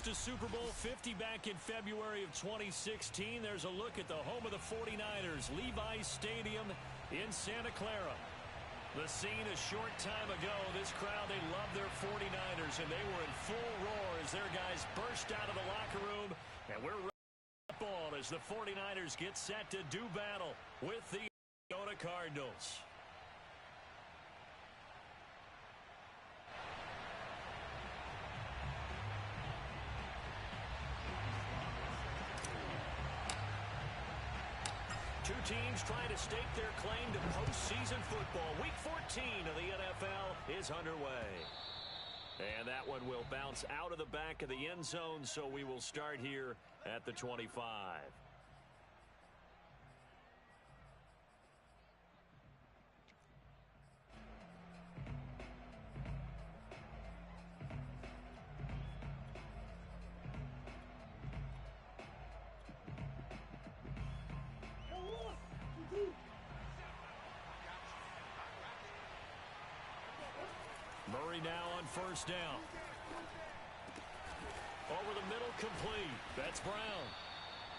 lost to Super Bowl 50 back in February of 2016. There's a look at the home of the 49ers, Levi's Stadium in Santa Clara. The scene a short time ago, this crowd, they love their 49ers, and they were in full roar as their guys burst out of the locker room. And we're ready to ball as the 49ers get set to do battle with the Arizona Cardinals. Two teams trying to stake their claim to postseason football. Week 14 of the NFL is underway. And that one will bounce out of the back of the end zone, so we will start here at the 25. Murray now on first down. Over the middle, complete. That's Brown.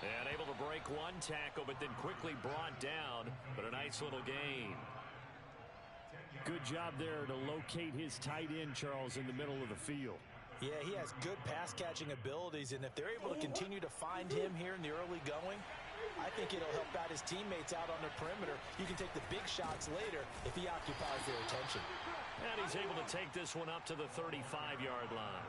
And able to break one tackle, but then quickly brought down. But a nice little gain. Good job there to locate his tight end, Charles, in the middle of the field. Yeah, he has good pass-catching abilities, and if they're able to continue to find him here in the early going, I think it'll help out his teammates out on the perimeter. You can take the big shots later if he occupies their attention. And he's able to take this one up to the 35-yard line.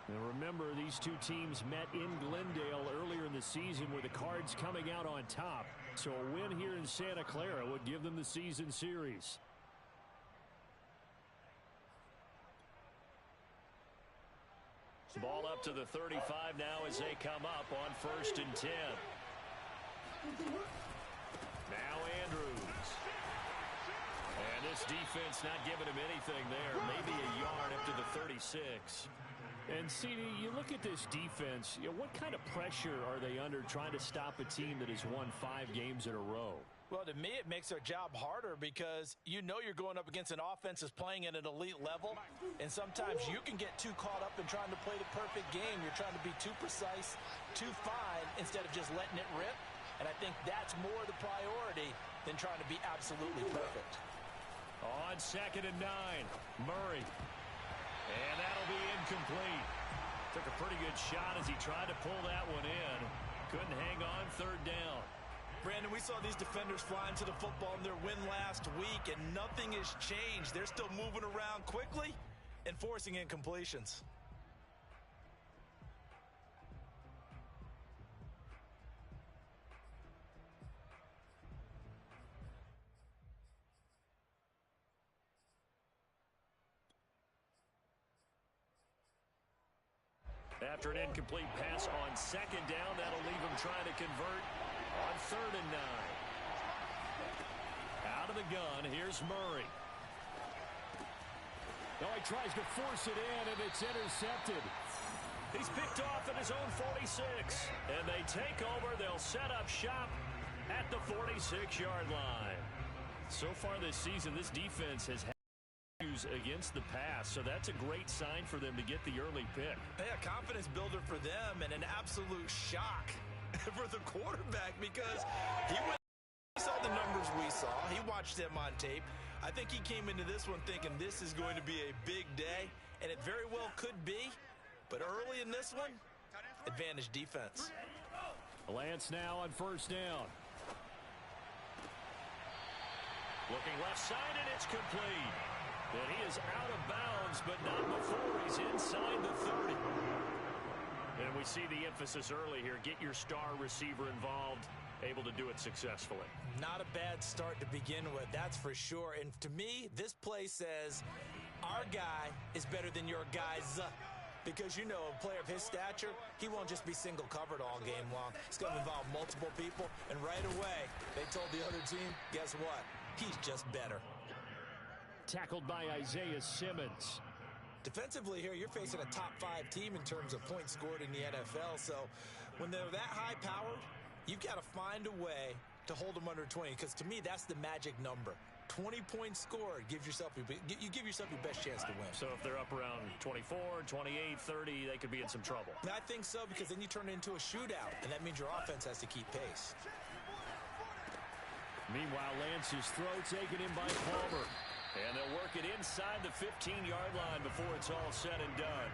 Now remember, these two teams met in Glendale earlier in the season with the Cards coming out on top. So a win here in Santa Clara would give them the season series. Ball up to the 35 now as they come up on 1st and 10. Now Andrews. And this defense not giving him anything there. Maybe a yard up to the 36. And, CD, you look at this defense, what kind of pressure are they under trying to stop a team that has won 5 games in a row? Well, to me, it makes their job harder because you know you're going up against an offense that's playing at an elite level, and sometimes you can get too caught up in trying to play the perfect game. You're trying to be too precise, too fine, instead of just letting it rip. And I think that's more the priority than trying to be absolutely perfect. On 2nd and 9, Murray. And that'll be incomplete. Took a pretty good shot as he tried to pull that one in. Couldn't hang on 3rd down. Brandon, we saw these defenders flying to the football in their win last week, and nothing has changed. They're still moving around quickly and forcing incompletions. After an incomplete pass on 2nd down, that'll leave him trying to convert on 3rd and 9. Out of the gun, here's Murray. Now he tries to force it in, and it's intercepted. He's picked off at his own 46. And they take over. They'll set up shop at the 46-yard line. So far this season, this defense has had issues against the pass, so that's a great sign for them to get the early pick. Yeah, confidence builder for them and an absolute shock for the quarterback because he saw the numbers we saw. He watched them on tape. I think he came into this one thinking this is going to be a big day, and it very well could be. But early in this one, advantage defense. Lance now on 1st down. Looking left side, and it's complete. And he is out of bounds, but not before he's inside the 30. And we see the emphasis early here. Get your star receiver involved, able to do it successfully. Not a bad start to begin with, that's for sure. And to me, this play says our guy is better than your guys. Because, you know, a player of his stature, he won't just be single covered all game long. It's going to involve multiple people. And right away, they told the other team, guess what? He's just better. Tackled by Isaiah Simmons. Defensively here, you're facing a top 5 team in terms of points scored in the NFL. So when they're that high-powered, you've got to find a way to hold them under 20. Because to me, that's the magic number. 20-point score gives yourself you give yourself your best chance to win. So if they're up around 24, 28, 30, they could be in some trouble. I think so, because then you turn it into a shootout, and that means your offense has to keep pace. Meanwhile, Lance's throw taken in by Palmer. And they'll work it inside the 15-yard line before it's all said and done.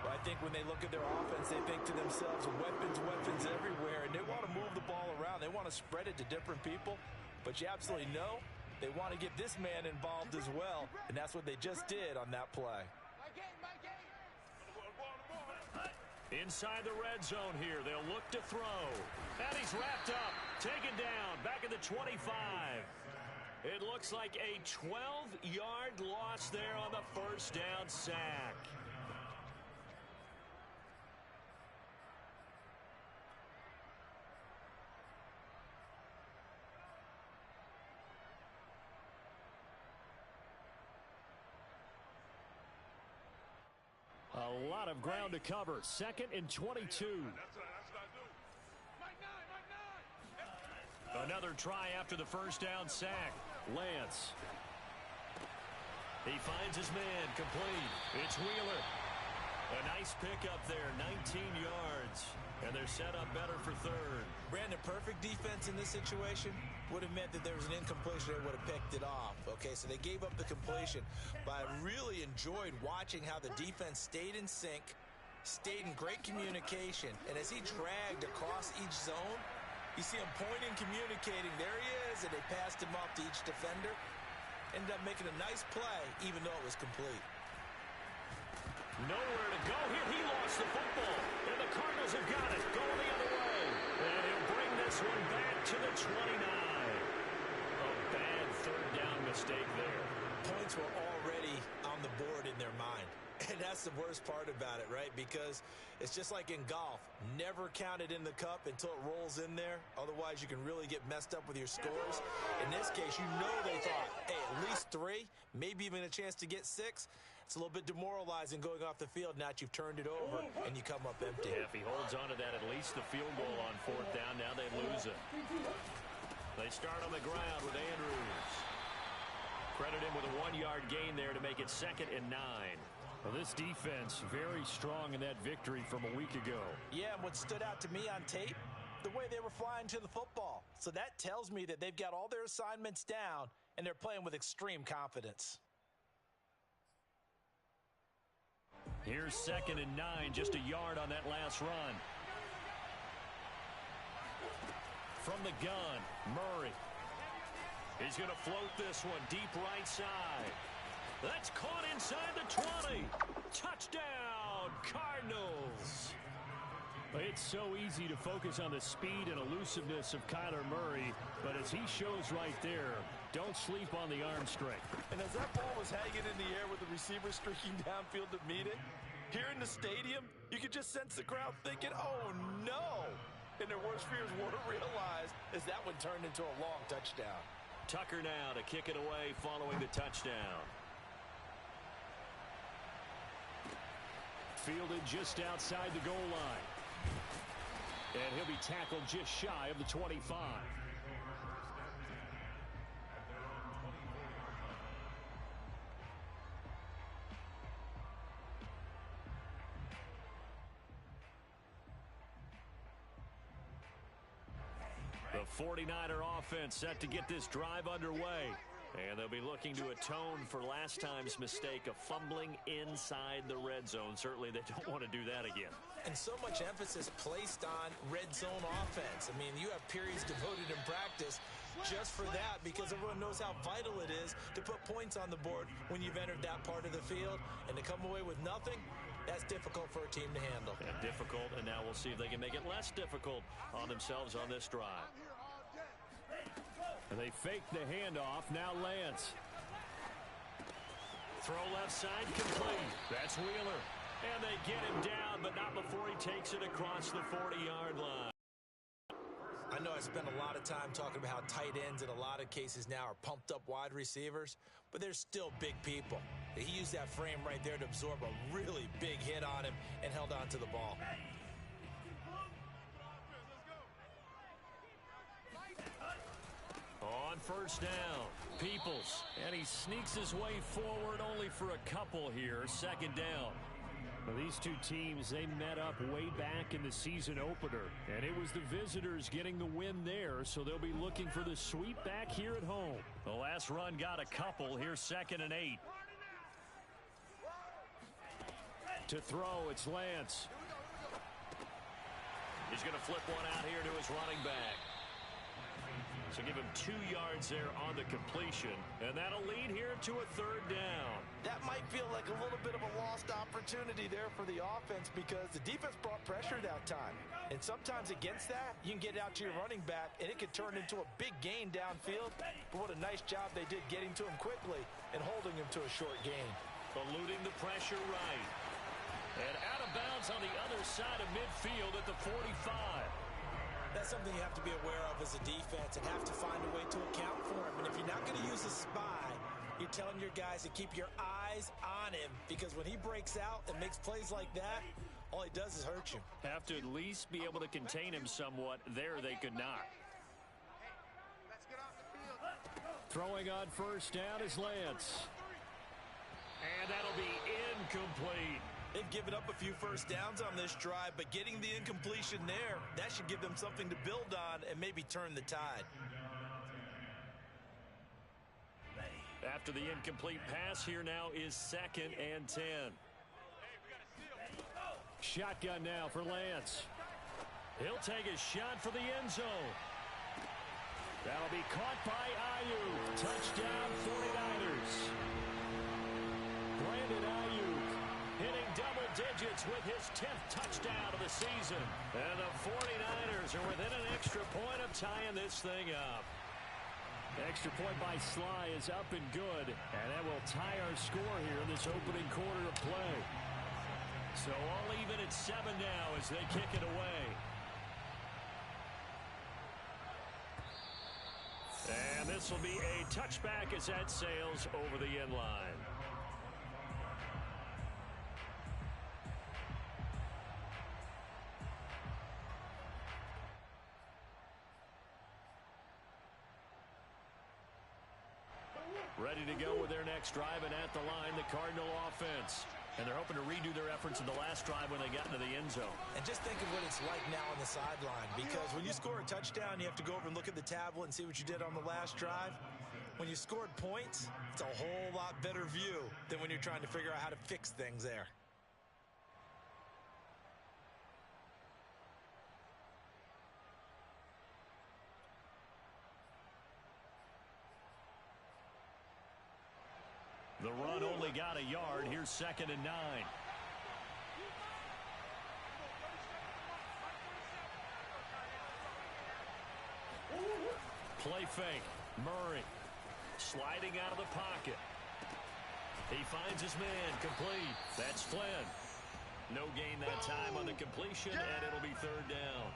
Well, I think when they look at their offense, they think to themselves, weapons everywhere, and they want to move the ball around. They want to spread it to different people, but you absolutely know they want to get this man involved as well, and that's what they just did on that play. Inside the red zone here, they'll look to throw. And he's wrapped up, taken down, back at the 25. It looks like a 12-yard loss there on the first down sack. A lot of ground to cover. 2nd and 22. Another try after the first down sack. Lance. He finds his man, complete. It's Wheeler. A nice pickup there, 19 yards. And they're set up better for third. Brandon, perfect defense in this situation would have meant that there was an incompletion. They would have picked it off. Okay, so they gave up the completion. But I really enjoyed watching how the defense stayed in sync, stayed in great communication. And as he dragged across each zone, you see him pointing, communicating. There he is, and they passed him off to each defender. Ended up making a nice play, even though it was complete. Nowhere to go here. He lost the football. And the Cardinals have got it. Going the other way. And he'll bring this one back to the 29. A bad third down mistake there. Points were already on the board in their mind. And that's the worst part about it, right? Because it's just like in golf. Never count it in the cup until it rolls in there. Otherwise, you can really get messed up with your scores. In this case, you know they thought, hey, at least 3, maybe even a chance to get 6. It's a little bit demoralizing going off the field now that you've turned it over and you come up empty. Yeah, if he holds on to that, at least the field goal on 4th down. Now they lose it. They start on the ground with Andrews. Credit him with a 1-yard gain there to make it 2nd and 9. Well, this defense very strong in that victory from a week ago. Yeah, and what stood out to me on tape, the way they were flying to the football. So that tells me that they've got all their assignments down and they're playing with extreme confidence. Here's 2nd and 9, just a yard on that last run. From the gun, Murray. He's going to float this one deep right side. That's caught inside the 20. Touchdown, Cardinals. It's so easy to focus on the speed and elusiveness of Kyler Murray, but as he shows right there, don't sleep on the arm strength. And as that ball was hanging in the air with the receiver streaking downfield to meet it, here in the stadium, you could just sense the crowd thinking, oh no! And their worst fears weren't realized as that one turned into a long touchdown. Tucker now to kick it away following the touchdown. Fielded just outside the goal line. And he'll be tackled just shy of the 25. The 49er offense set to get this drive underway. And they'll be looking to atone for last time's mistake of fumbling inside the red zone. Certainly they don't want to do that again. And so much emphasis placed on red zone offense. I mean, you have periods devoted in practice just for that because everyone knows how vital it is to put points on the board when you've entered that part of the field. And to come away with nothing, that's difficult for a team to handle. And difficult, and now we'll see if they can make it less difficult on themselves on this drive. And they fake the handoff. Now Lance. Throw left side complete. That's Wheeler. And they get him down, but not before he takes it across the 40-yard line. I know I spent a lot of time talking about how tight ends in a lot of cases now are pumped up wide receivers, but they're still big people. He used that frame right there to absorb a really big hit on him and held on to the ball. On on first down. Peoples, and he sneaks his way forward only for a couple here. Second down. Well, these two teams, they met up way back in the season opener, and it was the visitors getting the win there, so they'll be looking for the sweep back here at home. The last run got a couple. Here's 2nd and 8. To throw, it's Lance. He's going to flip one out here to his running back. So give him 2 yards there on the completion, and that'll lead here to a 3rd down. That might feel like a little bit of a lost opportunity there for the offense because the defense brought pressure that time. And sometimes against that, you can get it out to your running back, and it could turn into a big gain downfield. But what a nice job they did getting to him quickly and holding him to a short gain. Eluding the pressure right. And out of bounds on the other side of midfield at the 45. That's something you have to be aware of as a defense and have to find a way to account for him. And if you're not going to use a spy, you're telling your guys to keep your eyes on him because when he breaks out and makes plays like that, all he does is hurt you. Have to at least be able to contain him somewhat. There they could not. Throwing on first down is Lance. And that'll be incomplete. They've given up a few first downs on this drive, but getting the incompletion there, that should give them something to build on and maybe turn the tide. After the incomplete pass, here now is 2nd and 10. Shotgun now for Lance. He'll take a shot for the end zone. That'll be caught by Ayuk. Touchdown 49ers. Brandon Ayuk hitting double digits with his 10th touchdown of the season. And the 49ers are within an extra point of tying this thing up. Extra point by Sly is up and good, and that will tie our score here in this opening quarter of play. So all even at 7 now as they kick it away. And this will be a touchback as that sails over the end line. Ready to go with their next drive, and at the line, the Cardinal offense. And they're hoping to redo their efforts in the last drive when they got into the end zone. And just think of what it's like now on the sideline, because when you score a touchdown, you have to go over and look at the tablet and see what you did on the last drive. When you scored points, it's a whole lot better view than when you're trying to figure out how to fix things there. The run only got a yard. Here's 2nd and 9. Play fake. Murray sliding out of the pocket. He finds his man. Complete. That's Flynn. No gain that time on the completion, and it'll be 3rd down.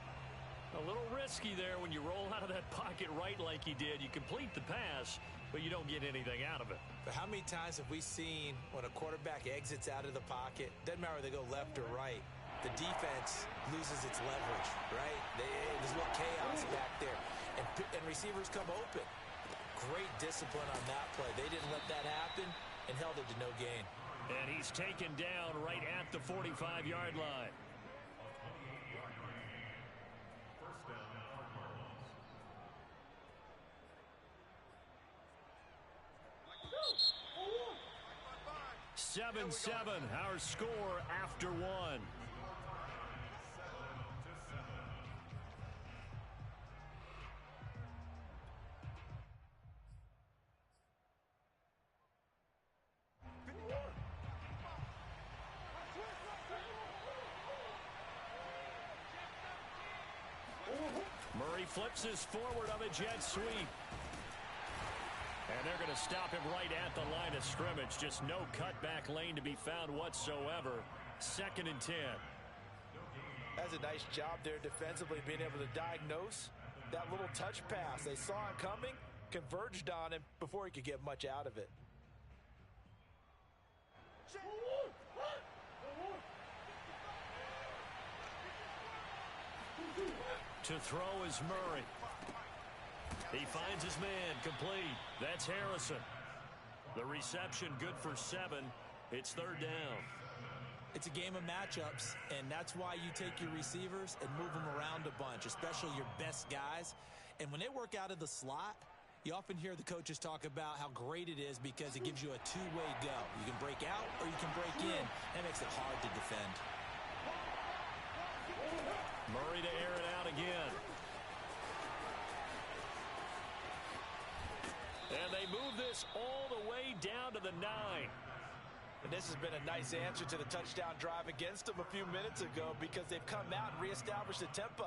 A little risky there when you roll out of that pocket right like he did. You complete the pass, but you don't get anything out of it. But how many times have we seen when a quarterback exits out of the pocket, doesn't matter whether they go left or right, the defense loses its leverage, right? There's a little chaos back there, and receivers come open. Great discipline on that play. They didn't let that happen and held it to no gain. And he's taken down right at the 45-yard line. Seven, our score after 1. Murray flips his forward on a jet sweep. And they're going to stop him right at the line of scrimmage. Just no cutback lane to be found whatsoever. 2nd and 10. That's a nice job there defensively, being able to diagnose that little touch pass. They saw it coming, converged on him before he could get much out of it. To throw is Murray. He finds his man, complete. That's Harrison. The reception good for 7. It's third down. It's a game of matchups, and that's why you take your receivers and move them around a bunch, especially your best guys. And when they work out of the slot, you often hear the coaches talk about how great it is because it gives you a two-way go. You can break out or you can break in. That makes it hard to defend. Murray to air it out again. And they move this all the way down to the 9. And this has been a nice answer to the touchdown drive against them a few minutes ago because they've come out and reestablished the tempo.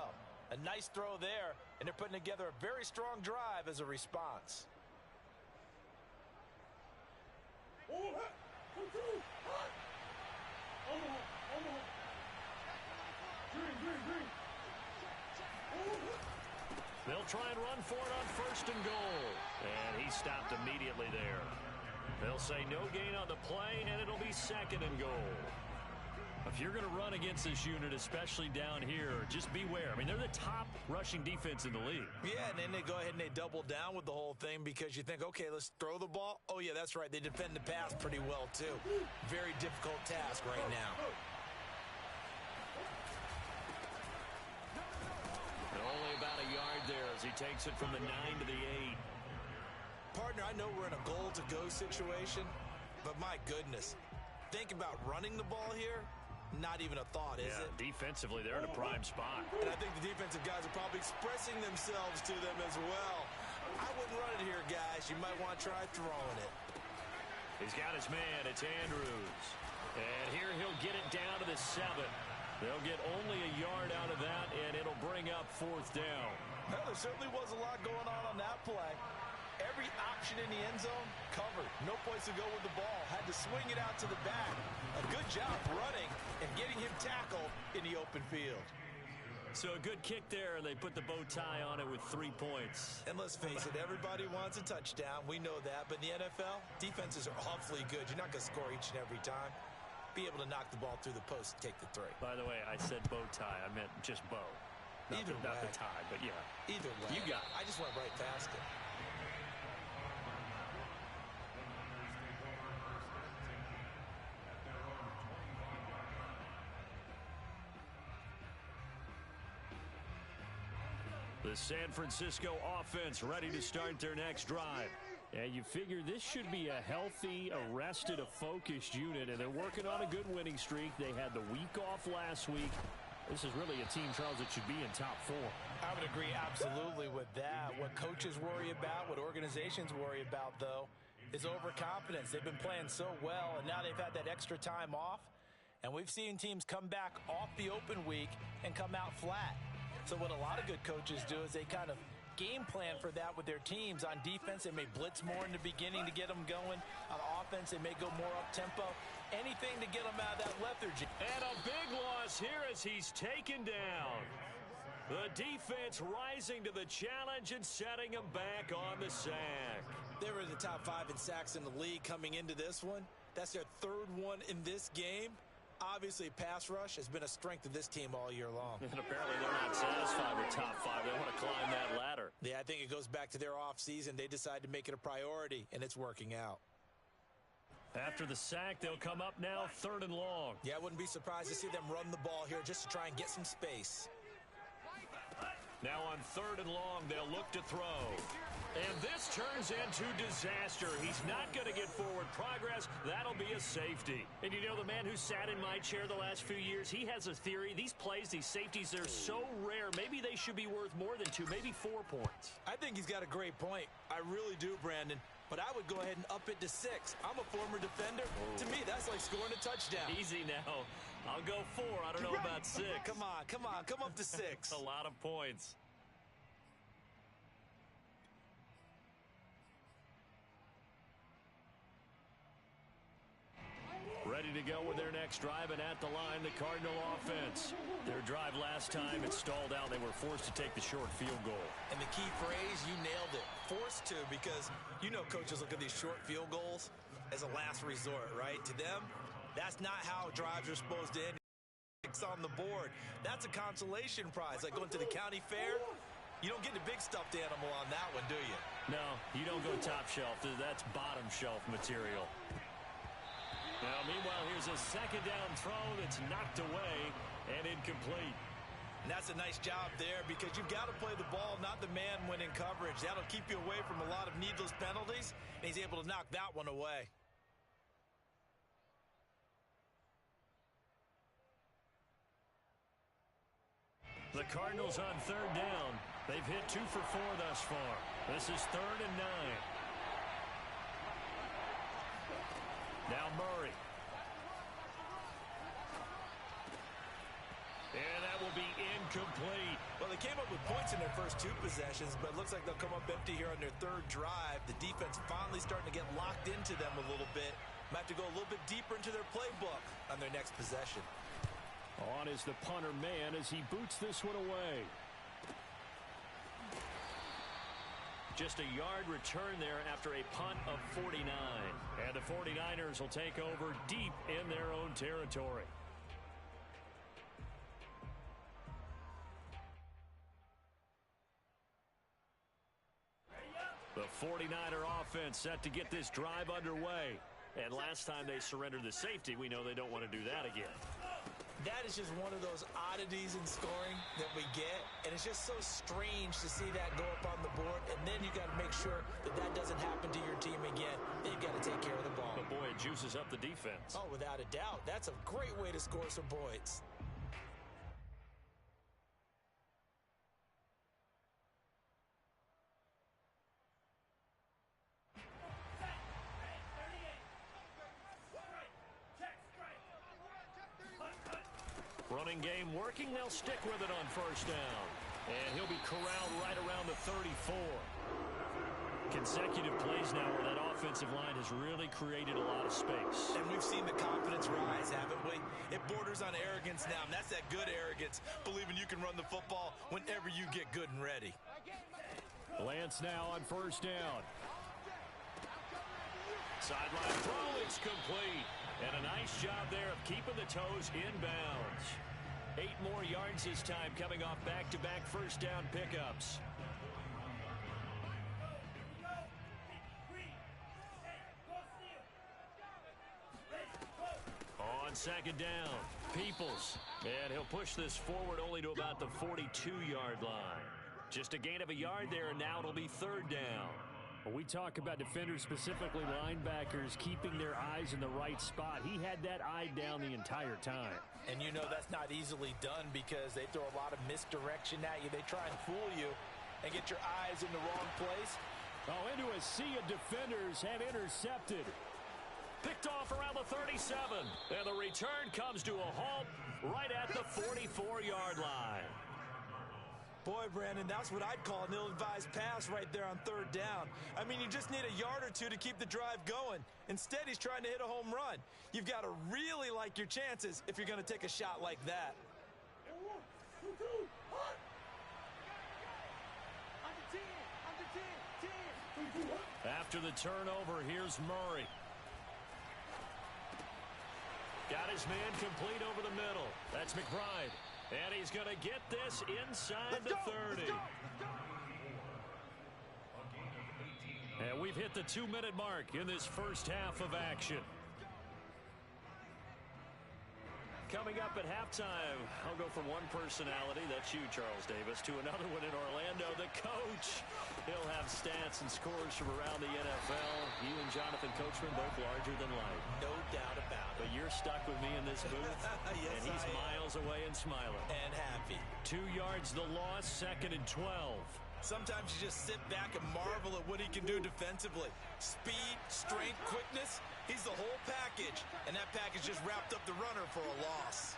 A nice throw there, and they're putting together a very strong drive as a response. They'll try and run for it on first and goal. And he stopped immediately there. They'll say no gain on the play, and it'll be second and goal. If you're going to run against this unit, especially down here, just beware. I mean, they're the top rushing defense in the league. Yeah, and then they go ahead and they double down with the whole thing because you think, okay, let's throw the ball. Oh, yeah, that's right. They defend the pass pretty well, too. Very difficult task right now. And only about a yard there as he takes it from the 9 to the 8. Partner, I know we're in a goal-to-go situation, but my goodness, think about running the ball here. Not even a thought, is it? Defensively, they're in a prime spot. And I think the defensive guys are probably expressing themselves to them as well. I wouldn't run it here, guys. You might want to try throwing it. He's got his man. It's Andrews. And here he'll get it down to the 7. They'll get only a yard out of that, and it'll bring up fourth down. Well, there certainly was a lot going on that play. Every option in the end zone covered. No place to go with the ball. Had to swing it out to the back. A good job running and getting him tackled in the open field. So a good kick there, and they put the bow tie on it with 3 points. And let's face it, everybody wants a touchdown. We know that. But in the NFL, defenses are awfully good. You're not going to score each and every time. Be able to knock the ball through the post and take the 3. By the way, I said bow tie. I meant just bow. Not the tie, but yeah. Either way. You got it. I just went right past it. The San Francisco offense ready to start their next drive. And you figure this should be a healthy, arrested, a focused unit, and they're working on a good winning streak. They had the week off last week. This is really a team, Charles, that should be in top 4. I would agree absolutely with that. What coaches worry about, what organizations worry about, though, is overconfidence. They've been playing so well, and now they've had that extra time off. And we've seen teams come back off the open week and come out flat. So what a lot of good coaches do is they kind of game plan for that with their teams. On defense, they may blitz more in the beginning to get them going. On offense, they may go more up-tempo. Anything to get them out of that lethargy. And a big loss here as he's taken down. The defense rising to the challenge and setting him back on the sack. They were in the top 5 in sacks in the league coming into this one. That's their 3rd one in this game. Obviously, pass rush has been a strength of this team all year long. And apparently they're not satisfied with top 5. They want to climb that ladder. Yeah, I think it goes back to their offseason. They decided to make it a priority, and it's working out. After the sack, they'll come up now 3rd and long. Yeah, I wouldn't be surprised to see them run the ball here just to try and get some space. Now on 3rd and long, they'll look to throw. And this turns into disaster. He's not going to get forward progress. That'll be a safety. And you know, the man who sat in my chair the last few years, he has a theory. These plays, these safeties, they're so rare. Maybe they should be worth more than 2, maybe 4 points. I think he's got a great point. I really do, Brandon. But I would go ahead and up it to 6. I'm a former defender. Oh. To me, that's like scoring a touchdown. Easy now. I'll go 4. I don't know about 6. Come on. Come up to 6. A lot of points. Ready to go with their next drive, and at the line, the Cardinal offense. Their drive last time, it stalled out. They were forced to take the short field goal. And the key phrase, you nailed it. Forced to, because you know coaches look at these short field goals as a last resort, right? To them, that's not how drives are supposed to end. It's on the board. That's a consolation prize, like going to the county fair. You don't get the big stuffed animal on that one, do you? No, you don't go top shelf. That's bottom shelf material. Now, meanwhile, here's a second down throw that's knocked away and incomplete. And that's a nice job there because you've got to play the ball, not the man when in coverage. That'll keep you away from a lot of needless penalties, and he's able to knock that one away. The Cardinals on third down. They've hit 2 for 4 thus far. This is 3rd and 9. Now Murray. And that will be incomplete. Well, they came up with points in their first 2 possessions, but it looks like they'll come up empty here on their 3rd drive. The defense finally starting to get locked into them a little bit. Might have to go a little bit deeper into their playbook on their next possession. On is the punter man as he boots this one away. Just a yard return there after a punt of 49. And the 49ers will take over deep in their own territory. The 49er offense set to get this drive underway. And last time they surrendered the safety, we know they don't want to do that again. That is just one of those oddities in scoring that we get, and it's just so strange to see that go up on the board, and then you got to make sure that that doesn't happen to your team again. Then you've got to take care of the ball. But boy, it juices up the defense. Oh, without a doubt. That's a great way to score some points. Running game working. They'll stick with it on first down. And he'll be corralled right around the 34. Consecutive plays now where that offensive line has really created a lot of space. And we've seen the confidence rise, haven't we? It borders on arrogance now, and that's that good arrogance, believing you can run the football whenever you get good and ready. Lance now on first down. Sideline throw, it's complete. And a nice job there of keeping the toes inbounds. 8 more yards this time coming off back-to-back first down pickups. On second down, Peoples. And he'll push this forward only to about the 42-yard line. Just a gain of a yard there, and now it'll be 3rd down. When we talk about defenders, specifically linebackers, keeping their eyes in the right spot, he had that eye down the entire time. And you know that's not easily done because they throw a lot of misdirection at you. They try and fool you and get your eyes in the wrong place. Oh, into a sea of defenders have intercepted. Picked off around the 37. And the return comes to a halt right at the 44-yard line. Boy, Brandon, that's what I'd call an ill-advised pass right there on 3rd down. I mean, you just need a yard or 2 to keep the drive going. Instead, he's trying to hit a home run. You've got to really like your chances if you're going to take a shot like that. After the turnover, here's Murray. Got his man complete over the middle. That's McBride. And he's going to get this inside the 30. And we've hit the 2-minute mark in this first half of action. Coming up at halftime, I'll go from one personality, that's you, Charles Davis, to another one in Orlando, the coach. He'll have stats and scores from around the NFL. You and Jonathan Coachman both larger than life. No doubt about it. But you're stuck with me in this booth, yes, and he's miles away and smiling. And happy. 2 yards the loss, 2nd and 12. Sometimes you just sit back and marvel at what he can do defensively. Speed, strength, quickness, he's the whole package. And that package just wrapped up the runner for a loss.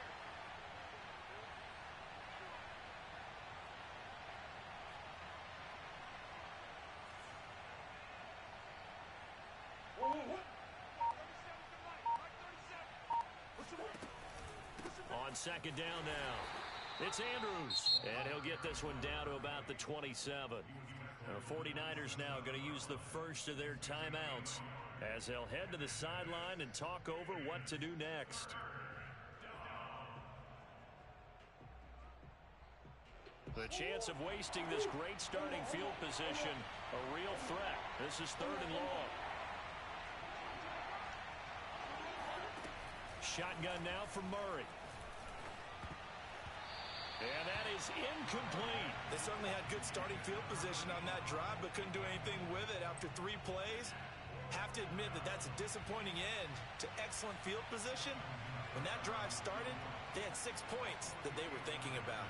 On second down now, it's Andrews, and he'll get this one down to about the 27. The 49ers now going to use the first of their timeouts as they'll head to the sideline and talk over what to do next. The chance of wasting this great starting field position, a real threat. This is 3rd and long. Shotgun now for Murray. And that is incomplete. They certainly had good starting field position on that drive, but couldn't do anything with it after 3 plays. Have to admit that that's a disappointing end to excellent field position. When that drive started, they had 6 points that they were thinking about.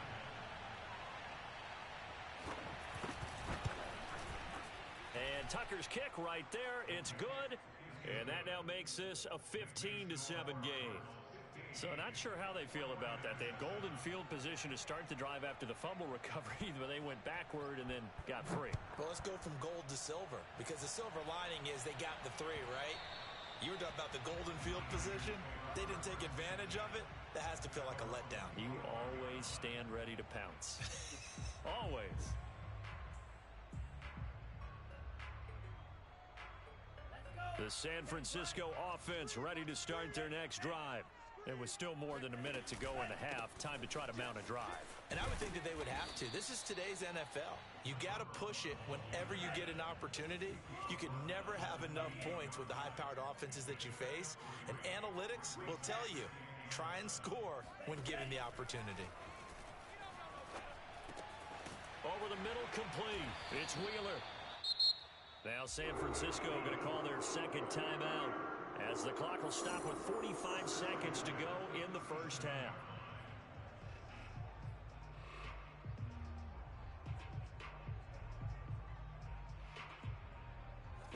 And Tucker's kick right there. It's good. And that now makes this a 15-7 game. So not sure how they feel about that. They had golden field position to start the drive after the fumble recovery, but they went backward and then got free. Well, let's go from gold to silver, because the silver lining is they got the 3, right? You were talking about the golden field position. They didn't take advantage of it. That has to feel like a letdown. You always stand ready to pounce. Always. The San Francisco offense ready to start their next drive. There was still more than a minute to go in the half. Time to try to mount a drive. And I would think that they would have to. This is today's NFL. You got to push it whenever you get an opportunity. You can never have enough points with the high-powered offenses that you face. And analytics will tell you, try and score when given the opportunity. Over the middle, complete. It's Wheeler. Now San Francisco going to call their second timeout, as the clock will stop with 45 seconds to go in the first half.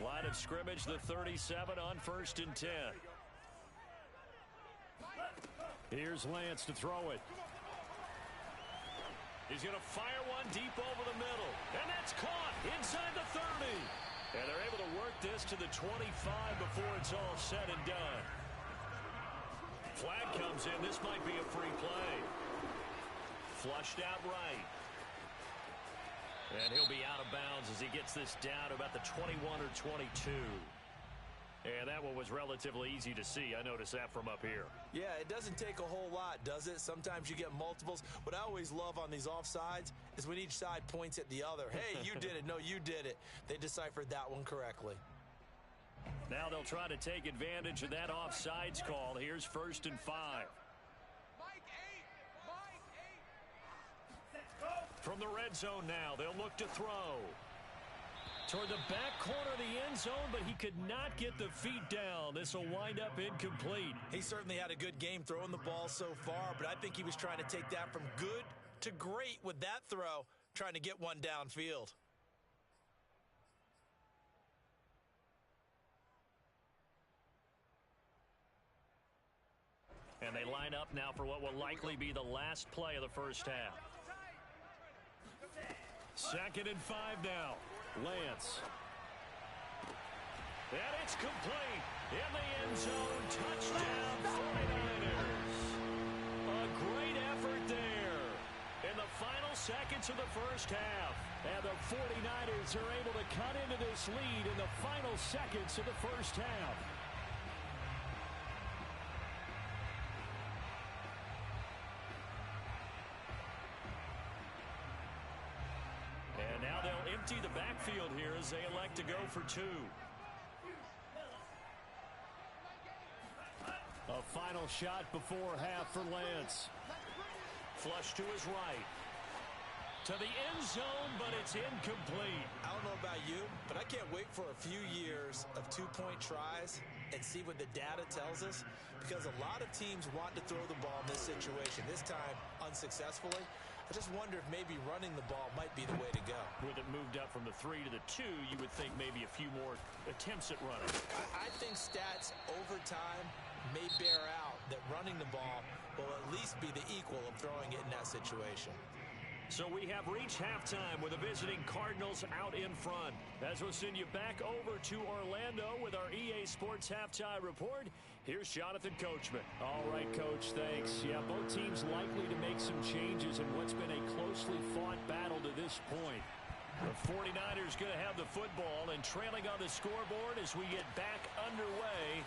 Line of scrimmage, the 37 on 1st and 10. Here's Lance to throw it. He's going to fire one deep over the middle. And that's caught inside the 30. And they're able to work this to the 25 before it's all said and done. Flag comes in. This might be a free play. Flushed out right. And he'll be out of bounds as he gets this down to about the 21 or 22. And that one was relatively easy to see. I noticed that from up here. Yeah, it doesn't take a whole lot, does it? Sometimes you get multiples. What I always love on these offsides is when each side points at the other. Hey, you did it. No, you did it. They deciphered that one correctly. Now they'll try to take advantage of that offsides call. Here's 1st and 5. From the red zone now, they'll look to throw. Toward the back corner of the end zone, but he could not get the feet down. This will wind up incomplete. He certainly had a good game throwing the ball so far, but I think he was trying to take that from good to great with that throw, trying to get one downfield. And they line up now for what will likely be the last play of the first half. 2nd and 5 now. Lance. And it's complete. In the end zone. Touchdown, 49ers. A great effort there in the final seconds of the first half. And the 49ers are able to cut into this lead in the final seconds of the first half. And now they'll empty the backfield here as they elect to go for 2. A final shot before half for Lance. Flush to his right. To the end zone, but it's incomplete. I don't know about you, but I can't wait for a few years of 2-point tries and see what the data tells us, because a lot of teams want to throw the ball in this situation, this time unsuccessfully. I just wonder if maybe running the ball might be the way to go. With it moved up from the 3 to the 2, you would think maybe a few more attempts at running. I think stats over time may bear out that running the ball will at least be the equal of throwing it in that situation. So we have reached halftime with the visiting Cardinals out in front. As we'll send you back over to Orlando with our EA Sports Halftime Report, here's Jonathan Coachman. All right, Coach, thanks. Yeah, both teams likely to make some changes in what's been a closely fought battle to this point. The 49ers going to have the football and trailing on the scoreboard as we get back underway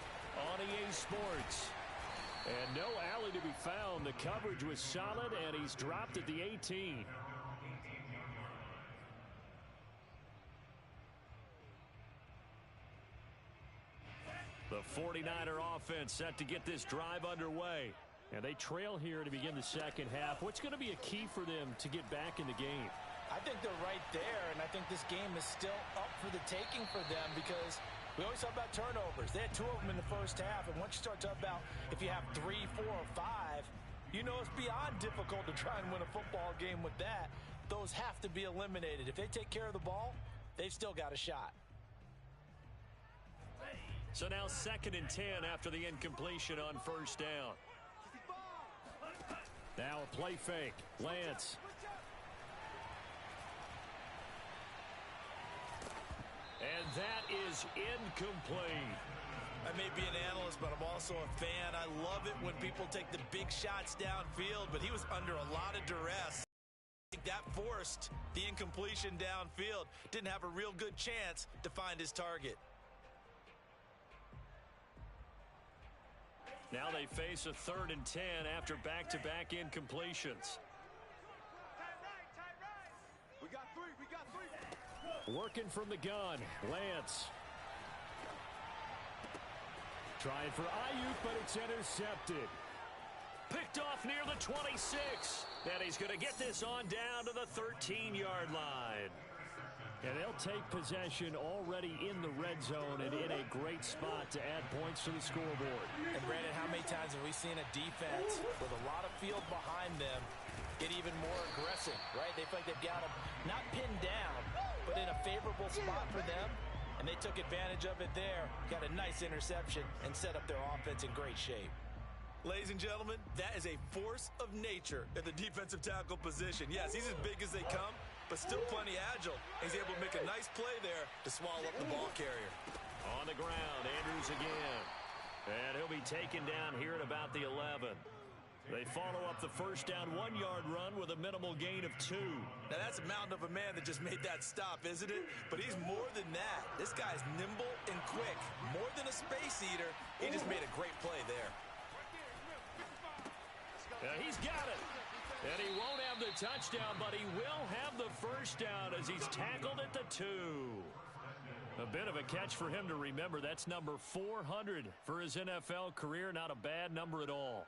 on EA Sports. And no alley to be found. The coverage was solid, and he's dropped at the 18. The 49er offense set to get this drive underway. And they trail here to begin the second half. What's going to be a key for them to get back in the game? I think they're right there, and I think this game is still up for the taking for them because we always talk about turnovers. They had 2 of them in the first half, and once you start talking about if you have 3, 4, or 5, you know it's beyond difficult to try and win a football game with that. Those have to be eliminated. If they take care of the ball, they've still got a shot. So now 2nd and 10 after the incompletion on first down. Now a play fake. Lance. And that is incomplete. I may be an analyst, but I'm also a fan. I love it when people take the big shots downfield, but he was under a lot of duress. I think that forced the incompletion downfield. Didn't have a real good chance to find his target. Now they face a 3rd and 10 after back-to-back incompletions. We got three. Working from the gun, Lance. Trying for Ayuk, but it's intercepted. Picked off near the 26. And he's going to get this on down to the 13-yard line. And they'll take possession already in the red zone and in a great spot to add points to the scoreboard. And Brandon, how many times have we seen a defense with a lot of field behind them get even more aggressive, right? They feel like they've got them not pinned down, but in a favorable spot for them. And they took advantage of it there. Got a nice interception and set up their offense in great shape. Ladies and gentlemen, that is a force of nature at the defensive tackle position. Yes, he's as big as they come, but still plenty agile. He's able to make a nice play there to swallow up the ball carrier. On the ground, Andrews again. And he'll be taken down here at about the 11. They follow up the first down 1-yard run with a minimal gain of 2. Now that's a mountain of a man that just made that stop, isn't it? But he's more than that. This guy's nimble and quick. More than a space eater, he just made a great play there. He's got it. And he won't have the touchdown, but he will have the first down as he's tackled at the 2. A bit of a catch for him to remember. That's number 400 for his NFL career. Not a bad number at all.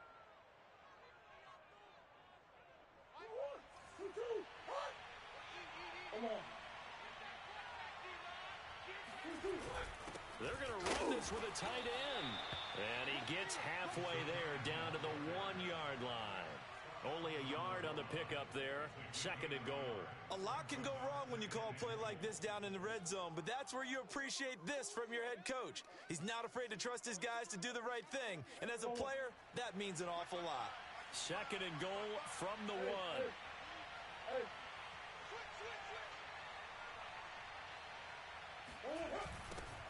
They're going to run this with a tight end. And he gets halfway there down to the 1-yard line. Only a yard on the pickup there. 2nd and goal. A lot can go wrong when you call a play like this down in the red zone, but that's where you appreciate this from your head coach. He's not afraid to trust his guys to do the right thing. And as a player, that means an awful lot. 2nd and goal from the 1.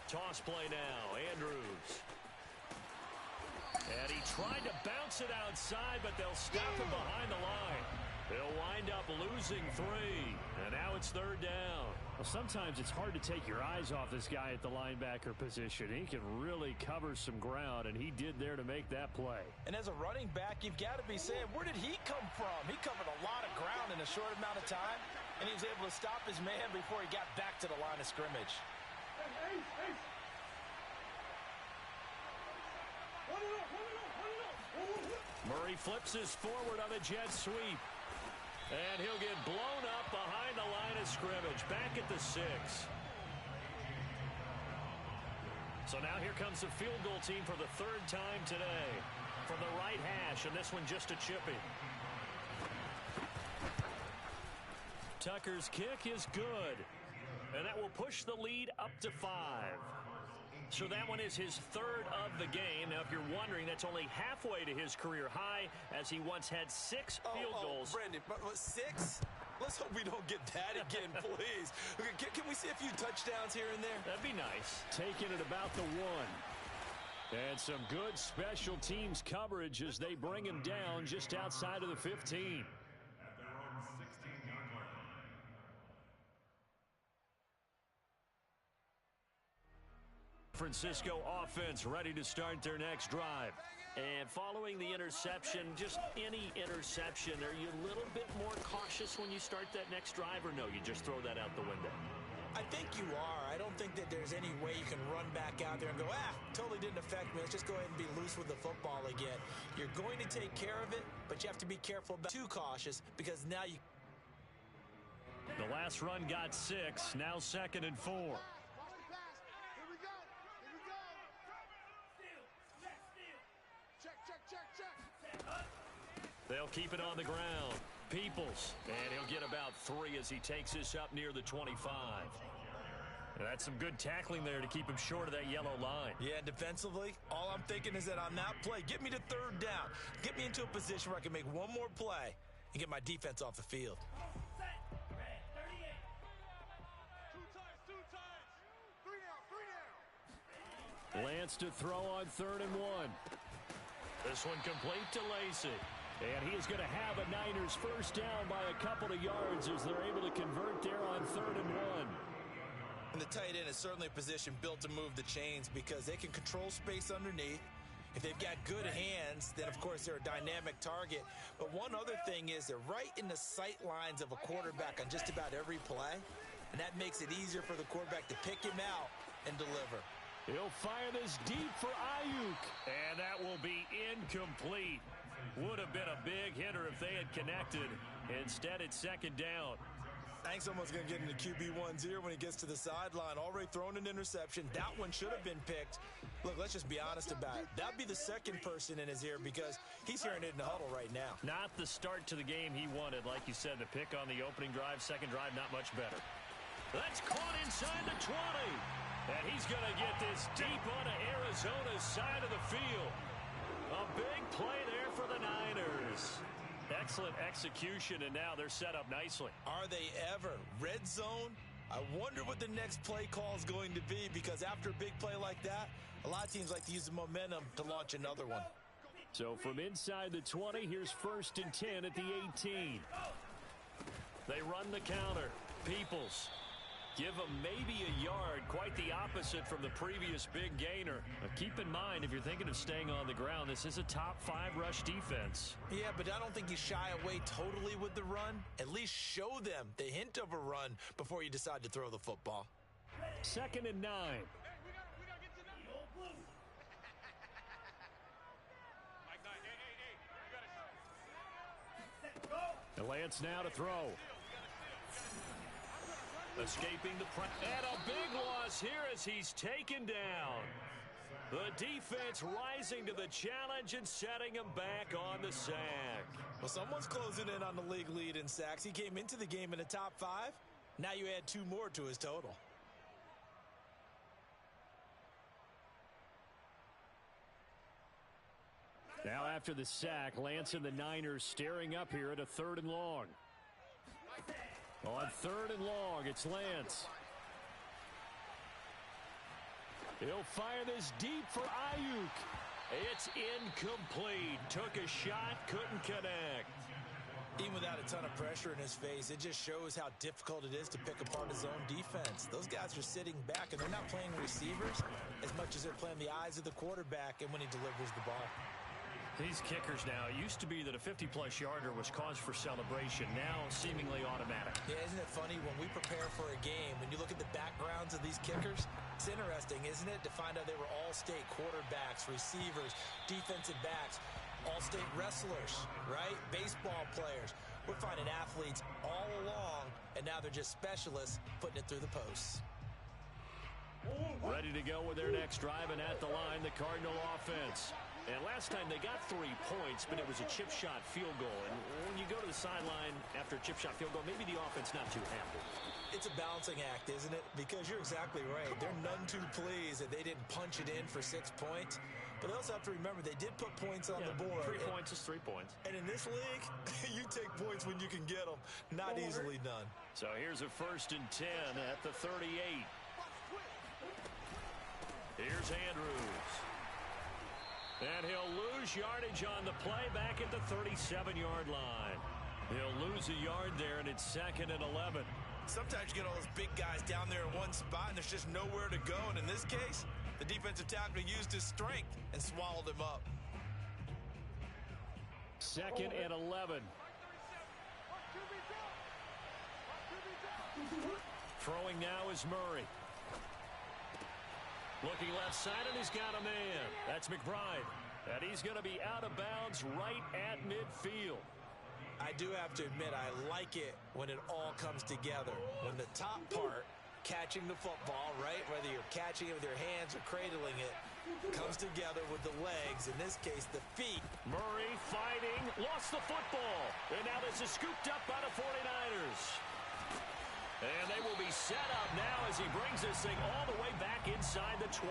Toss play now. Andrews. And he tried to bounce it outside, but they'll stop him behind the line. They'll wind up losing 3. And now it's 3rd down. Well, sometimes it's hard to take your eyes off this guy at the linebacker position. He can really cover some ground, and he did there to make that play. And as a running back, you've got to be saying, where did he come from? He covered a lot of ground in a short amount of time, and he was able to stop his man before he got back to the line of scrimmage. Murray flips this forward on the jet sweep. And he'll get blown up behind the line of scrimmage. Back at the 6. So now here comes the field goal team for the 3rd time today. From the right hash, and this one just a chipping. Tucker's kick is good. And that will push the lead up to 5. So that one is his 3rd of the game. Now, if you're wondering, that's only halfway to his career high, as he once had 6 field goals. Brandon, 6? Let's hope we don't get that again, please. Can we see a few touchdowns here and there? That'd be nice. Taking it about the 1. And some good special teams coverage as they bring him down just outside of the 15. Francisco offense ready to start their next drive. And following the interception, just any interception, are you a little bit more cautious when you start that next drive, or no, you just throw that out the window? I think you are. I don't think that there's any way you can run back out there and go, totally didn't affect me. Let's just go ahead and be loose with the football again. You're going to take care of it, but you have to be careful about too cautious because now you... The last run got 6. Now 2nd and 4. They'll keep it on the ground. Peoples, and he'll get about 3 as he takes this up near the 25. That's some good tackling there to keep him short of that yellow line. Yeah, defensively, all I'm thinking is that on that play, get me to 3rd down. Get me into a position where I can make one more play and get my defense off the field. Lance to throw on 3rd and 1. This one complete to Lacy. And he is going to have a Niners first down by a couple of yards as they're able to convert there on 3rd and 1. And the tight end is certainly a position built to move the chains because they can control space underneath. If they've got good hands, then of course they're a dynamic target. But one other thing is they're right in the sight lines of a quarterback on just about every play. And that makes it easier for the quarterback to pick him out and deliver. He'll fire this deep for Ayuk. And that will be incomplete. Would have been a big hitter if they had connected. Instead, it's 2nd down. Thanks almost going to get into QB1-0 when he gets to the sideline. Already thrown an interception. That one should have been picked. Look, let's just be honest about it. That'd be the second person in his ear because he's hearing it in the huddle right now. Not the start to the game he wanted. Like you said, the pick on the opening drive, second drive, not much better. That's caught inside the 20. And he's going to get this deep onto Arizona's side of the field. A big play there for the Niners. Excellent execution, and now they're set up nicely. Are they ever? Red zone? I wonder what the next play call is going to be because after a big play like that, a lot of teams like to use the momentum to launch another one. So from inside the 20, here's 1st and 10 at the 18. They run the counter. Peoples. Give them maybe a yard, quite the opposite from the previous big gainer. Now keep in mind, if you're thinking of staying on the ground, this is a top 5 rush defense. Yeah, but I don't think you shy away totally with the run. At least show them the hint of a run before you decide to throw the football. 2nd and 9. And Lance now to throw. Escaping the press. And a big loss here as he's taken down. The defense rising to the challenge and setting him back on the sack. Well, someone's closing in on the league lead in sacks. He came into the game in the top 5. Now you add 2 more to his total. Now after the sack, Lance and the Niners staring up here at a 3rd and long. On 3rd and long, it's Lance. He'll fire this deep for Ayuk. It's incomplete. Took a shot, couldn't connect. Even without a ton of pressure in his face, it just shows how difficult it is to pick apart his own defense. Those guys are sitting back, and they're not playing receivers as much as they're playing the eyes of the quarterback and when he delivers the ball. These kickers now, it used to be that a 50-plus yarder was cause for celebration. Now, seemingly automatic. Yeah, isn't it funny? When we prepare for a game, when you look at the backgrounds of these kickers, it's interesting, isn't it, to find out they were all-state quarterbacks, receivers, defensive backs, all-state wrestlers, right? Baseball players. We're finding athletes all along, and now they're just specialists putting it through the posts. Ready to go with their next drive, and at the line, the Cardinal offense. And last time they got 3 points, but it was a chip shot field goal. And when you go to the sideline after a chip shot field goal, maybe the offense not too happy. It's a balancing act, isn't it? Because you're exactly right. They're none too pleased that they didn't punch it in for 6 points. But they also have to remember they did put points on the board. 3 points is 3 points. And in this league, you take points when you can get them. Not easily done. So here's a 1st and 10 at the 38. Here's Andrews. And he'll lose yardage on the play back at the 37-yard line. He'll lose a yard there, and it's 2nd and 11. Sometimes you get all those big guys down there in one spot, and there's just nowhere to go. And in this case, the defensive tackle used his strength and swallowed him up. 2nd and 11. Throwing now is Murray. Looking left side, and he's got a man. That's McBride. And he's going to be out of bounds right at midfield. I do have to admit, I like it when it all comes together. When the top part, catching the football, right, whether you're catching it with your hands or cradling it, comes together with the legs, in this case, the feet. Murray fighting, lost the football. And now this is scooped up by the 49ers. And they will be set up now as he brings this thing all the way back inside the 20.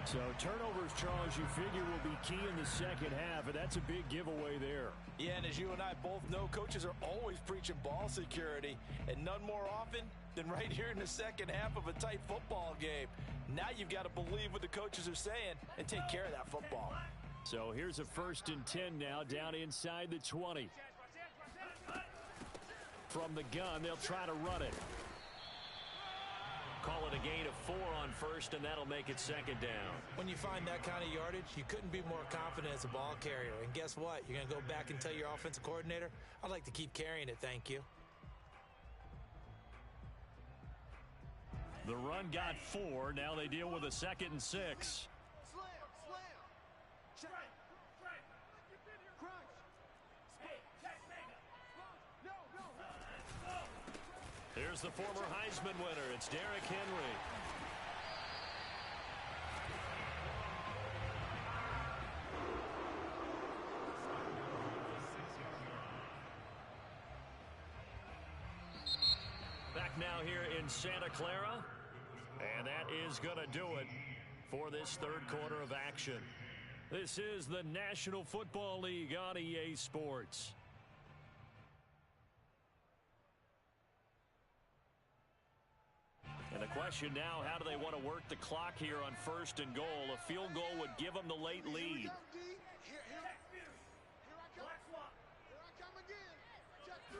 So turnovers, Charles, you figure will be key in the second half, and that's a big giveaway there. Yeah, and as you and I both know, coaches are always preaching ball security, and none more often than right here in the second half of a tight football game. Now you've got to believe what the coaches are saying and take care of that football. So here's a 1st and 10 now down inside the 20. From the gun, they'll try to run it. Call it a gain of 4 on first, and that'll make it second down. When you find that kind of yardage, you couldn't be more confident as a ball carrier. And guess what? You're going to go back and tell your offensive coordinator, I'd like to keep carrying it, thank you. The run got 4. Now they deal with a 2nd and 6. Slam, slam. Check. Crunch. No. Here's the former Heisman winner. It's Derrick Henry. Back now here in Santa Clara. And that is going to do it for this third quarter of action. This is the National Football League on EA Sports. And the question now, how do they want to work the clock here on 1st and goal? A field goal would give them the late lead. Here I come again. Check 3.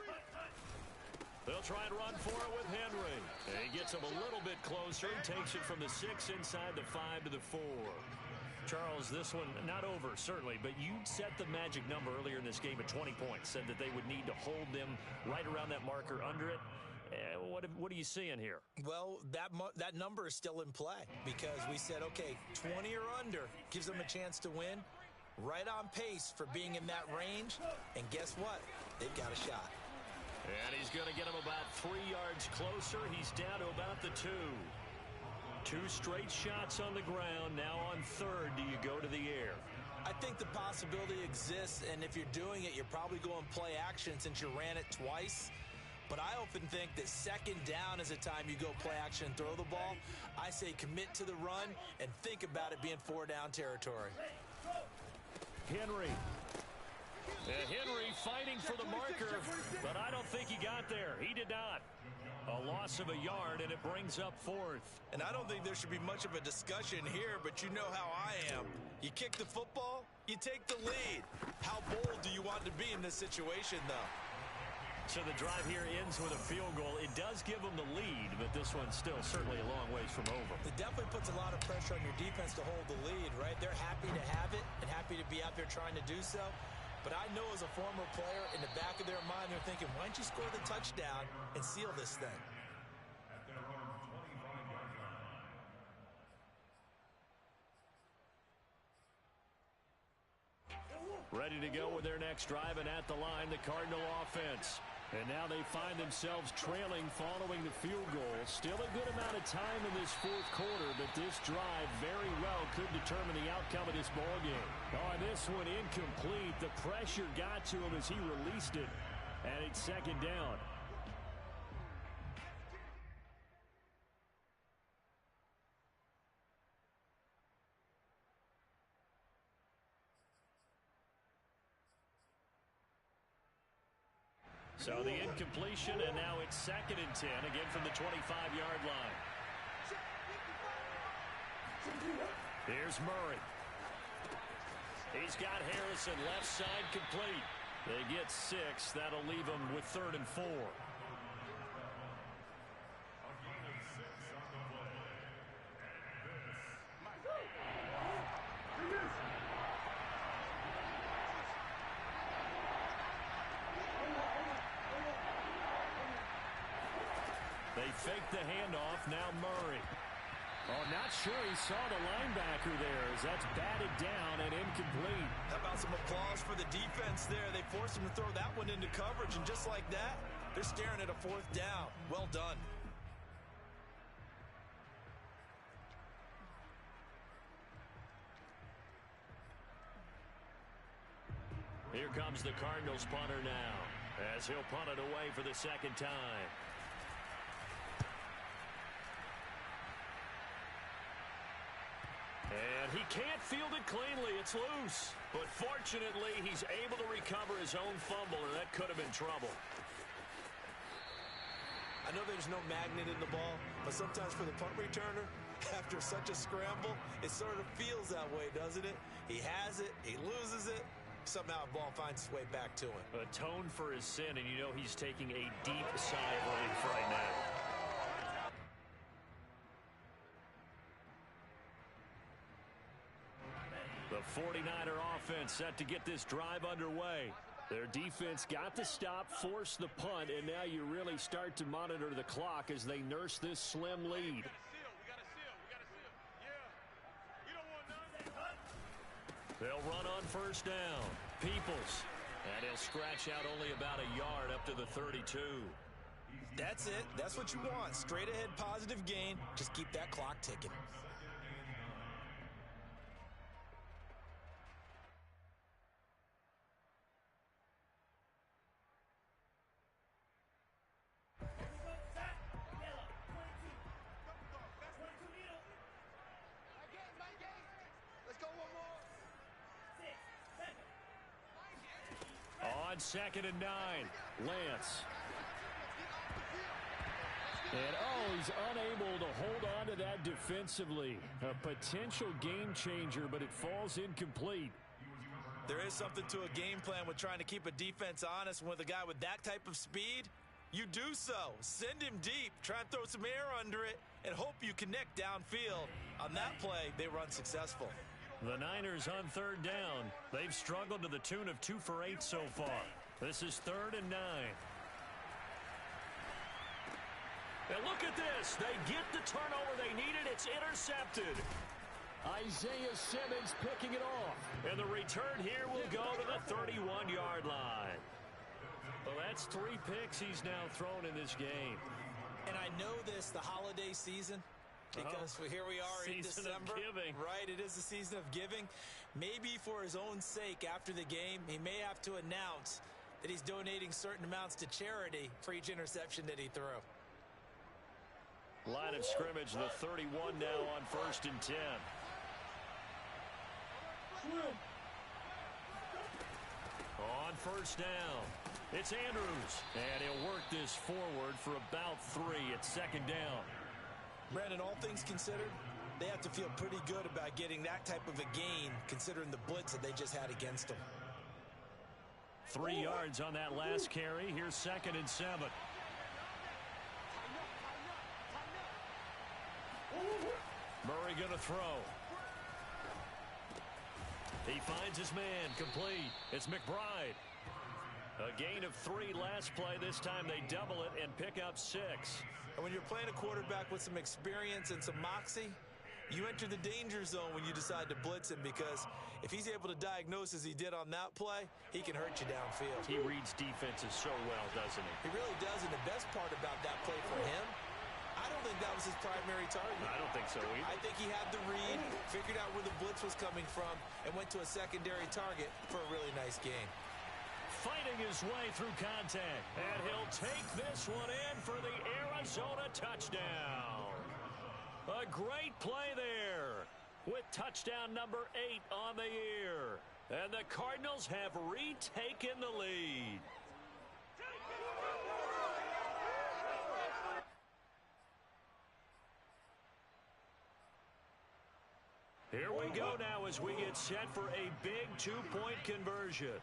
They'll try and run for it with Henry. And he gets him a little bit closer. Takes it from the 6 inside the 5 to the 4. Charles, this one not over, certainly, but you set the magic number earlier in this game at 20 points. Said that they would need to hold them right around that marker under it. What are you seeing here? Well, that number is still in play because we said, okay, 20 or under gives them a chance to win. Right on pace for being in that range. And guess what? They've got a shot. And he's going to get him about 3 yards closer. He's down to about the 2. 2 straight shots on the ground. Now on 3rd, do you go to the air? I think the possibility exists, and if you're doing it, you're probably going play action since you ran it twice. But I often think that 2nd down is a time you go play action and throw the ball. I say commit to the run and think about it being 4 down territory. Henry. Henry fighting for the marker, but I don't think he got there. He did not. A loss of a yard, and it brings up 4th. And I don't think there should be much of a discussion here, but you know how I am. You kick the football, you take the lead. How bold do you want to be in this situation, though? So the drive here ends with a field goal. It does give them the lead, but this one's still certainly a long ways from over. It definitely puts a lot of pressure on your defense to hold the lead, right? They're happy to have it and happy to be out there trying to do so. But I know as a former player, in the back of their mind, they're thinking, why don't you score the touchdown and seal this thing? Ready to go with their next drive, and at the line, the Cardinal offense. And now they find themselves trailing following the field goal. Still a good amount of time in this 4th quarter, but this drive very well could determine the outcome of this ballgame. On this one, incomplete. The pressure got to him as he released it, and it's 2nd down. So the incompletion, and now it's 2nd and 10, again from the 25-yard line. Here's Murray. He's got Harrison left side complete. They get 6. That'll leave them with 3rd and 4. They faked the handoff. Now Murray. Oh, not sure he saw the linebacker there as that's batted down and incomplete. How about some applause for the defense there? They forced him to throw that one into coverage, and just like that, they're staring at a fourth down. Well done. Here comes the Cardinals punter now, as he'll punt it away for the second time. And he can't field it cleanly. It's loose. But fortunately, he's able to recover his own fumble, and that could have been trouble. I know there's no magnet in the ball, but sometimes for the punt returner, after such a scramble, it sort of feels that way, doesn't it? He has it, he loses it. Somehow the ball finds its way back to him. Atone for his sin, and you know he's taking a deep sigh of relief right now. The 49er offense set to get this drive underway. Their defense got the stop, forced the punt, and now you really start to monitor the clock as they nurse this slim lead. They'll run on first down. Peoples. And he'll scratch out only about a yard up to the 32. That's it. That's what you want. Straight ahead positive gain. Just keep that clock ticking. On 2nd and 9, Lance. And he's unable to hold on to that defensively. A potential game changer, but it falls incomplete. There is something to a game plan with trying to keep a defense honest. With a guy with that type of speed, you do so. Send him deep, try and throw some air under it, and hope you connect downfield. On that play, they were unsuccessful. The Niners on 3rd down. They've struggled to the tune of 2 for 8 so far. This is 3rd and 9. And look at this. They get the turnover they needed. It's intercepted. Isaiah Simmons picking it off. And the return here will go to the 31-yard line. Well, that's 3 picks he's now thrown in this game. And I know this, the holiday season, because here we are in December. Season of giving. Right, it is the season of giving. Maybe for his own sake after the game, he may have to announce that he's donating certain amounts to charity for each interception that he threw. Line of scrimmage, the 31 now on 1st and 10. On 1st down, it's Andrews. And he'll work this forward for about 3 at 2nd down. Brandon, all things considered, they have to feel pretty good about getting that type of a gain considering the blitz that they just had against them. 3 yards on that last carry. Here's 2nd and 7. Murray going to throw. He finds his man, complete. It's McBride. A gain of 3 last play. This time they double it and pick up 6. And when you're playing a quarterback with some experience and some moxie, you enter the danger zone when you decide to blitz him, because if he's able to diagnose as he did on that play, he can hurt you downfield. He reads defenses so well, doesn't he? He really does, and the best part about that play for him, I don't think that was his primary target. I don't think so either. I think he had the read, figured out where the blitz was coming from, and went to a secondary target for a really nice game. Fighting his way through contact, and he'll take this one in for the Arizona touchdown. A great play there with touchdown number 8 on the year. And the Cardinals have retaken the lead. Here we go now as we get set for a big 2-point conversion.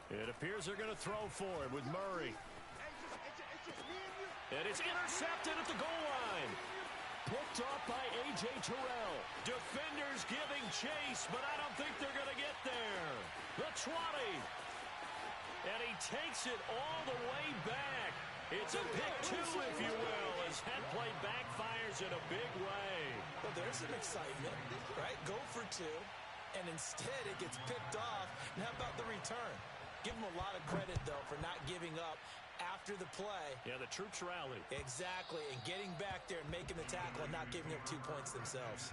It appears they're going to throw for it with Murray. And it's intercepted at the goal line. Picked off by A.J. Terrell. Defenders giving chase, but I don't think they're going to get there. The 20. And he takes it all the way back. It's a pick two, if you will, as that play backfires in a big way. Well, there's some excitement, right? Go for two, and instead it gets picked off. And how about the return? Give him a lot of credit, though, for not giving up after the play. Yeah, the troops rallied. Exactly, and getting back there and making the tackle and not giving up 2 points themselves.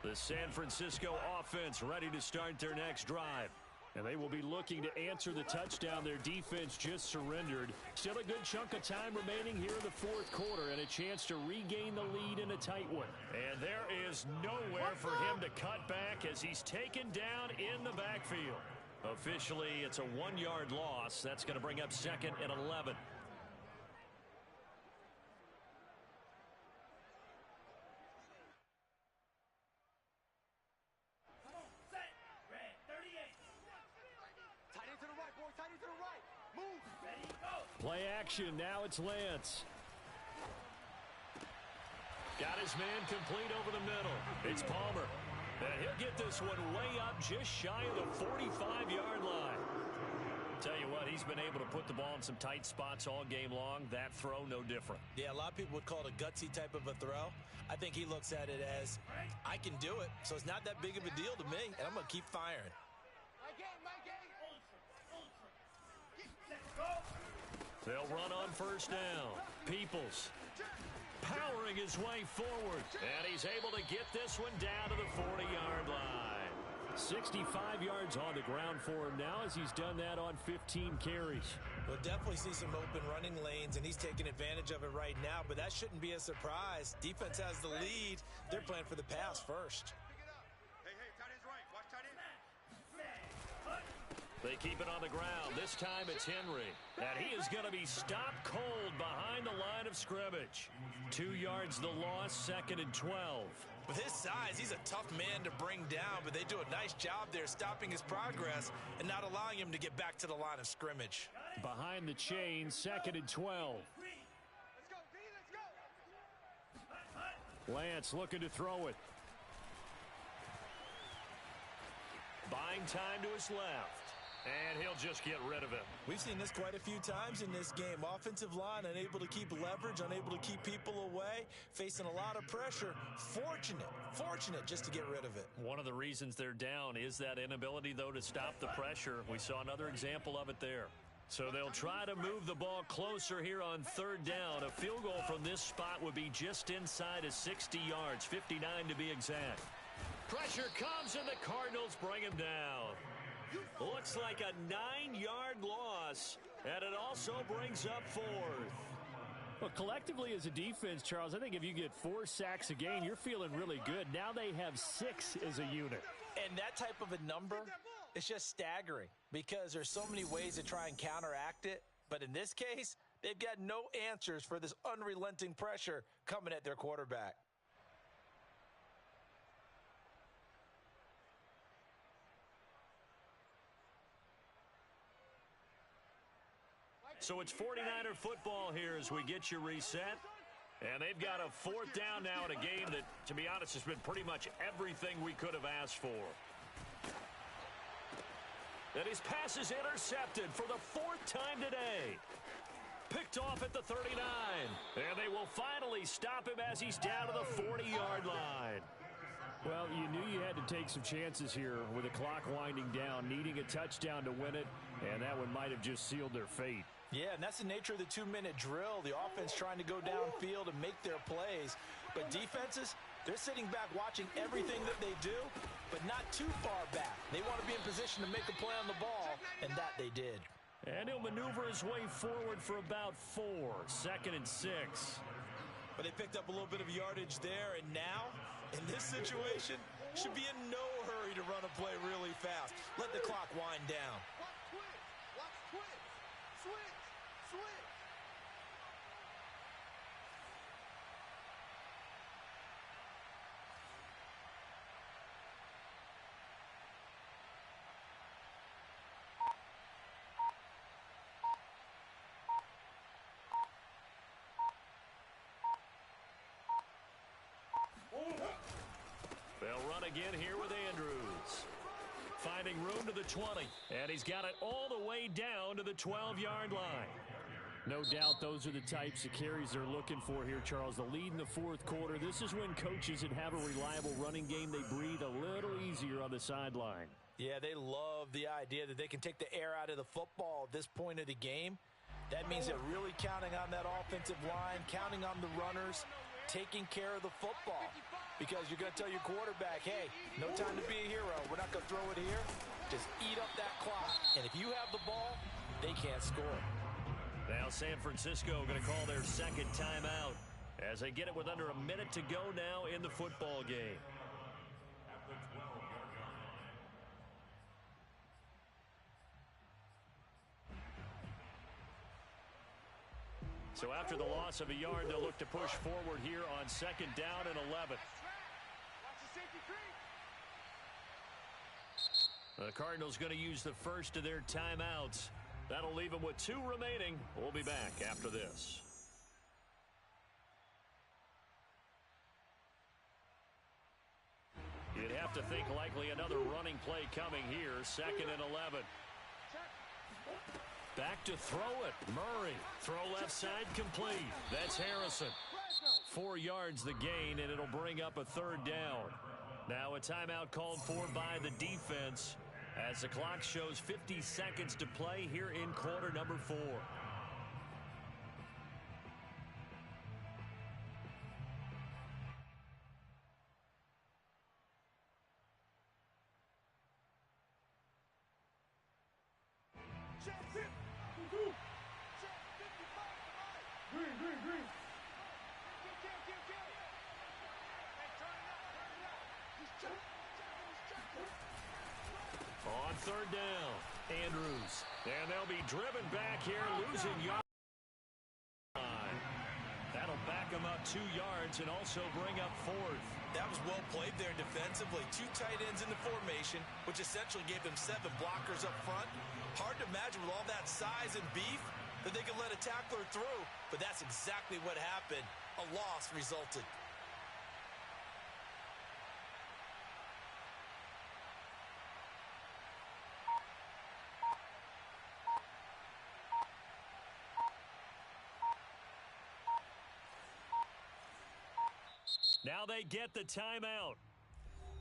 The San Francisco offense ready to start their next drive. And they will be looking to answer the touchdown their defense just surrendered. Still a good chunk of time remaining here in the fourth quarter and a chance to regain the lead in a tight one. And there is nowhere for him to cut back as he's taken down in the backfield. Officially, it's a 1-yard loss. That's going to bring up second and 11. Play action. Now it's Lance. Got his man complete over the middle. It's Palmer. And he'll get this one way up just shy of the 45-yard line. Tell you what, he's been able to put the ball in some tight spots all game long. That throw, no different. Yeah, a lot of people would call it a gutsy type of a throw. I think he looks at it as, I can do it, so it's not that big of a deal to me, and I'm going to keep firing. They'll run on first down. Peoples powering his way forward. And he's able to get this one down to the 40-yard line. 65 yards on the ground for him now as he's done that on 15 carries. We'll definitely see some open running lanes, and he's taking advantage of it right now, but that shouldn't be a surprise. Defense has the lead. They're playing for the pass first. They keep it on the ground. This time it's Henry. And he is going to be stopped cold behind the line of scrimmage. 2 yards the loss, second and 12. With his size, he's a tough man to bring down, but they do a nice job there stopping his progress and not allowing him to get back to the line of scrimmage. Behind the chain, second and 12. Lance looking to throw it. Buying time to his left. And he'll just get rid of it. We've seen this quite a few times in this game. Offensive line unable to keep leverage, unable to keep people away, facing a lot of pressure. Fortunate just to get rid of it. One of the reasons they're down is that inability, though, to stop the pressure. We saw another example of it there. So they'll try to move the ball closer here on third down. A field goal from this spot would be just inside of 60 yards, 59 to be exact. Pressure comes, and the Cardinals bring him down. Looks like a 9-yard loss, and it also brings up fourth. Well, collectively as a defense, Charles, I think if you get 4 sacks a game, you're feeling really good. Now they have 6 as a unit. And that type of a number, it's just staggering because there's so many ways to try and counteract it. But in this case, they've got no answers for this unrelenting pressure coming at their quarterback. So it's 49er football here as we get you reset. And they've got a fourth down now in a game that, to be honest, has been pretty much everything we could have asked for. And his pass is intercepted for the 4th time today. Picked off at the 39. And they will finally stop him as he's down to the 40-yard line. Well, you knew you had to take some chances here with the clock winding down, needing a touchdown to win it, and that one might have just sealed their fate. Yeah, and that's the nature of the 2-minute drill. The offense trying to go downfield and make their plays. But defenses, they're sitting back watching everything that they do, but not too far back. They want to be in position to make a play on the ball, and that they did. And he'll maneuver his way forward for about 4, second and 6. But they picked up a little bit of yardage there, and now, in this situation, should be in no hurry to run a play really fast. Let the clock wind down. Watch twitch. Switch. They'll run again here with Andrews. Finding room to the 20. And he's got it all the way down to the 12-yard line. No doubt those are the types of carries they're looking for here, Charles. The lead in the fourth quarter. This is when coaches that have a reliable running game, they breathe a little easier on the sideline. Yeah, they love the idea that they can take the air out of the football at this point of the game. That means they're really counting on that offensive line, counting on the runners, taking care of the football. Because you're going to tell your quarterback, hey, no time to be a hero. We're not going to throw it here. Just eat up that clock. And if you have the ball, they can't score. Now San Francisco going to call their second timeout as they get it with under a minute to go now in the football game. So after the loss of a yard, they'll look to push forward here on second down and 11. The Cardinals going to use the first of their timeouts. That'll leave them with 2 remaining. We'll be back after this. You'd have to think likely another running play coming here. Second and 11. Back to throw it. Murray. Throw left side complete. That's Harrison. 4 yards the gain, and it'll bring up a third down. Now a timeout called for by the defense as the clock shows 50 seconds to play here in quarter number 4. On third down, Andrews. And they'll be driven back here, losing yard. That'll back them up 2 yards and also bring up fourth. That was well played there defensively. 2 tight ends in the formation, which essentially gave them 7 blockers up front. Hard to imagine with all that size and beef that they could let a tackler through, but that's exactly what happened. A loss resulted. Now they get the timeout.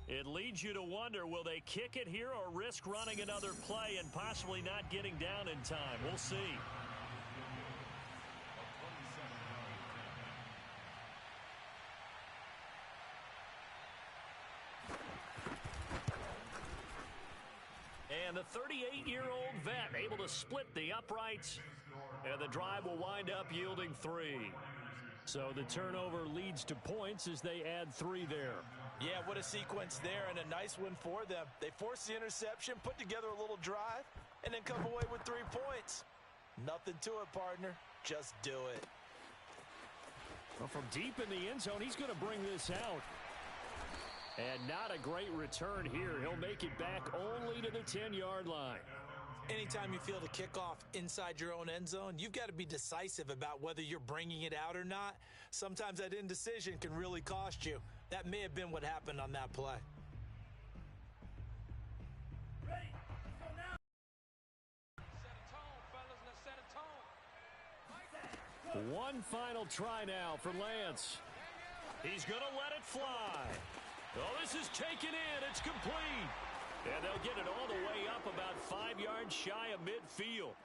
It leads you to wonder, will they kick it here or risk running another play and possibly not getting down in time? We'll see. And the 38-year-old vet able to split the uprights, and the drive will wind up yielding 3. So the turnover leads to points as they add 3 there. Yeah, what a sequence there, and a nice win for them. They forced the interception, put together a little drive, and then come away with 3 points. Nothing to it, partner. Just do it. Well, from deep in the end zone, he's going to bring this out. And not a great return here. He'll make it back only to the 10-yard line. Anytime you feel the kickoff inside your own end zone, you've got to be decisive about whether you're bringing it out or not. Sometimes that indecision can really cost you. That may have been what happened on that play. Ready? Go now. Set a tone, fellas. Let's set a tone. One final try now for Lance. He's going to let it fly. Oh, this is taken in. It's complete. And they'll get it all the way up about 5 yards shy of midfield.